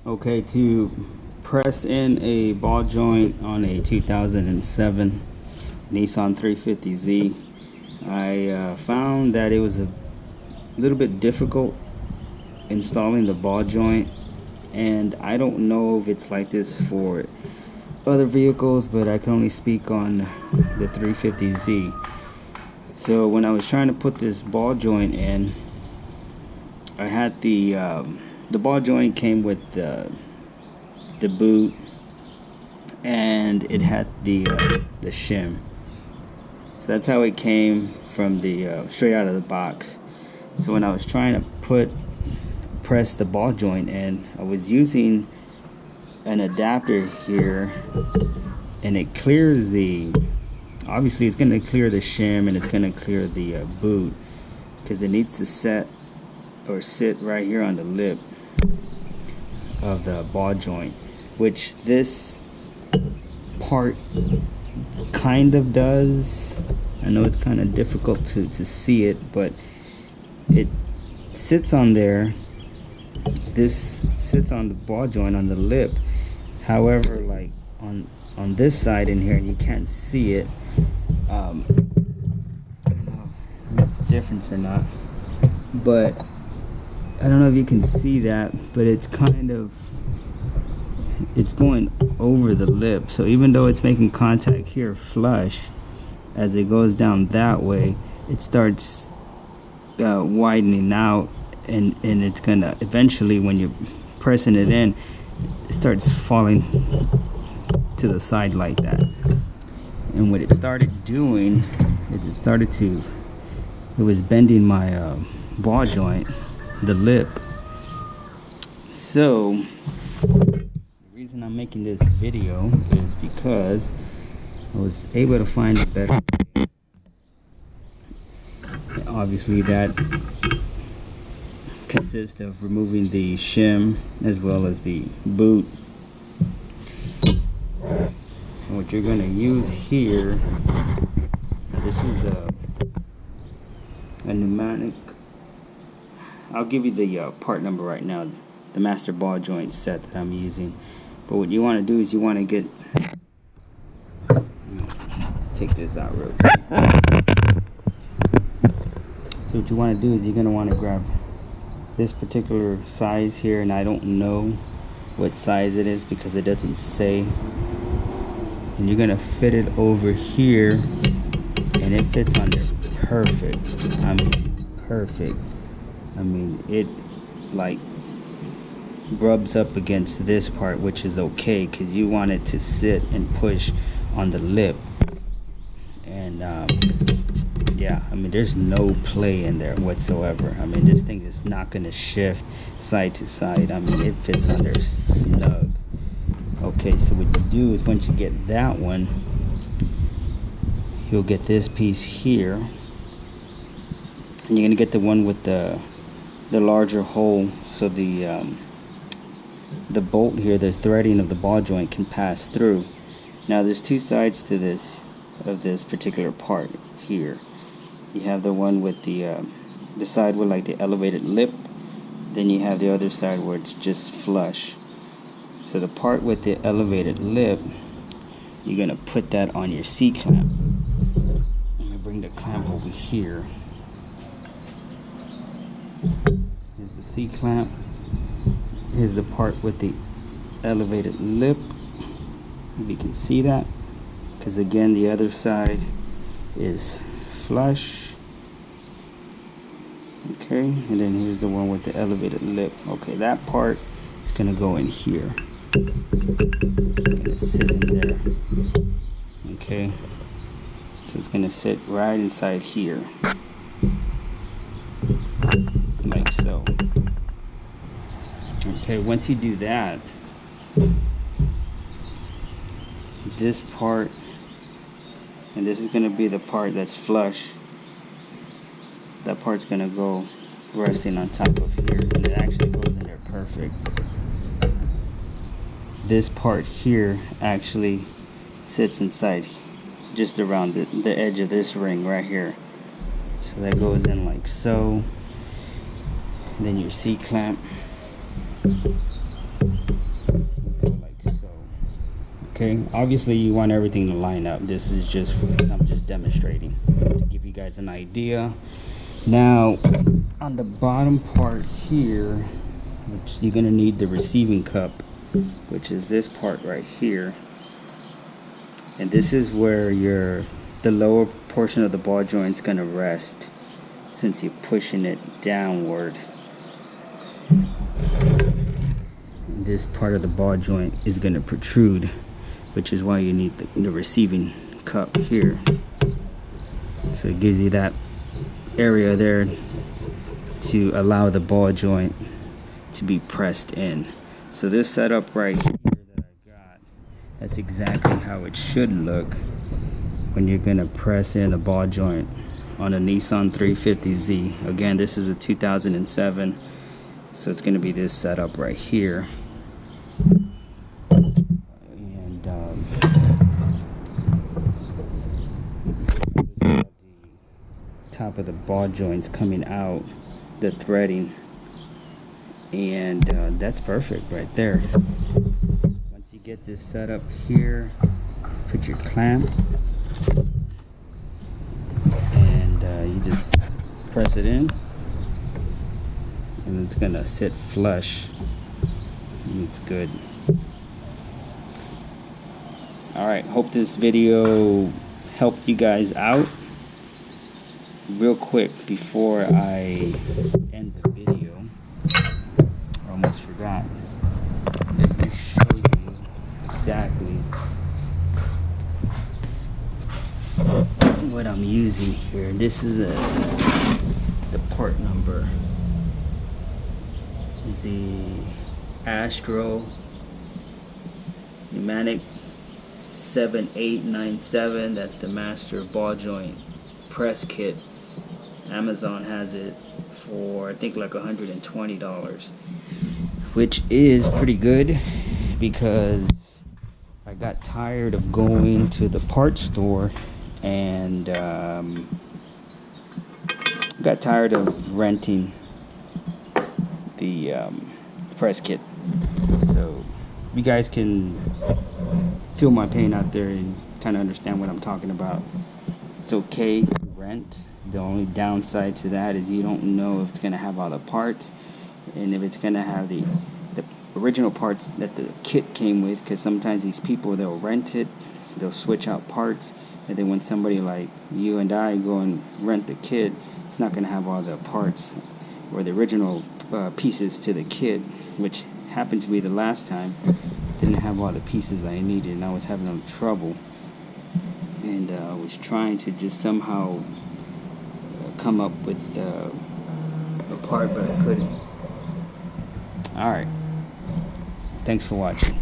Okay, to press in a ball joint on a 2007 Nissan 350Z, I found that it was a little bit difficult installing the ball joint, and I don't know if it's like this for other vehicles, but I can only speak on the 350Z. So when I was trying to put this ball joint in, I had the ball joint came with the boot, and it had the shim. So that's how it came from the straight out of the box. So when I was trying to press the ball joint in, I was using an adapter here, and it clears the, obviously it's going to clear the shim, and it's going to clear the boot, because it needs to set or sit right here on the lip of the ball joint, which this part kind of does. I know it's kind of difficult to see it, but it sits on there. This sits on the ball joint on the lip. However, like on this side in here, you can't see it. I don't know if it makes a difference or not, but I don't know if you can see that, but it's kind of, it's going over the lip. So even though it's making contact here flush, as it goes down that way, it starts widening out, and it's gonna eventually, when you're pressing it in, it starts falling to the side like that. And what it started doing is it was bending my ball joint, the lip. So the reason I'm making this video is because I was able to find a better way. Obviously that consists of removing the shim as well as the boot. And what you're going to use here, this is a pneumatic. I'll give you the part number right now, the master ball joint set that I'm using. But what you want to do is you want to get, take this out real quick. So what you want to do is you're going to want to grab this particular size here, and I don't know what size it is because it doesn't say. And you're going to fit it over here, and it fits under perfect. I mean, perfect. I mean, it like rubs up against this part, which is okay because you want it to sit and push on the lip. And yeah, I mean, there's no play in there whatsoever. I mean, this thing is not going to shift side to side. I mean, it fits under snug. Okay, so what you do is once you get that one, you'll get this piece here, and you're going to get the one with the larger hole, so the bolt here, the threading of the ball joint can pass through. Now there's two sides to this, of this particular part here. You have the one with the side with like the elevated lip, then you have the other side where it's just flush. So the part with the elevated lip, you're gonna put that on your C-clamp. Let me bring the clamp over here. Here's the C-clamp. Here's the part with the elevated lip, if you can see that, because again the other side is flush. Okay, and then here's the one with the elevated lip. Okay, that part is going to go in here. It's going to sit in there. Okay, so it's going to sit right inside here, like so. Okay, once you do that, this part, and this is going to be the part that's flush, that part's going to go resting on top of here, and it actually goes in there perfect. This part here actually sits inside just around the edge of this ring right here. So that goes in like so. And then your C-clamp. Okay, obviously you want everything to line up. This is just, I'm just demonstrating to give you guys an idea. Now on the bottom part here, which you're gonna need the receiving cup, which is this part right here, and this is where the lower portion of the ball joint's gonna rest, since you're pushing it downward. This part of the ball joint is gonna protrude, which is why you need the receiving cup here. So it gives you that area there to allow the ball joint to be pressed in. So this setup right here that I got, that's exactly how it should look when you're gonna press in a ball joint on a Nissan 350Z. Again, this is a 2007, so it's gonna be this setup right here. And the top of the ball joints coming out, the threading, and that's perfect right there. Once you get this set up here, put your clamp, and you just press it in, and it's gonna sit flush, and it's good. Alright, hope this video helped you guys out. Real quick before I end the video, I almost forgot. Let me show you exactly what I'm using here. This is the part number. This is the Astro Pneumatic 7897. That's the master ball joint press kit. Amazon has it for I think like $120, which is pretty good because I got tired of going to the parts store and got tired of renting the press kit. So you guys can feel my pain out there and kind of understand what I'm talking about. It's okay to rent. The only downside to that is you don't know if it's going to have all the parts, and if it's going to have the original parts that the kit came with, because sometimes these people, they'll rent it, they'll switch out parts, and then when somebody like you and I go and rent the kit, it's not going to have all the parts or the original pieces to the kit, which happened to me the last time. Didn't have all the pieces I needed, and I was having a trouble, and I was trying to just somehow come up with a part, but I couldn't. Alright, thanks for watching.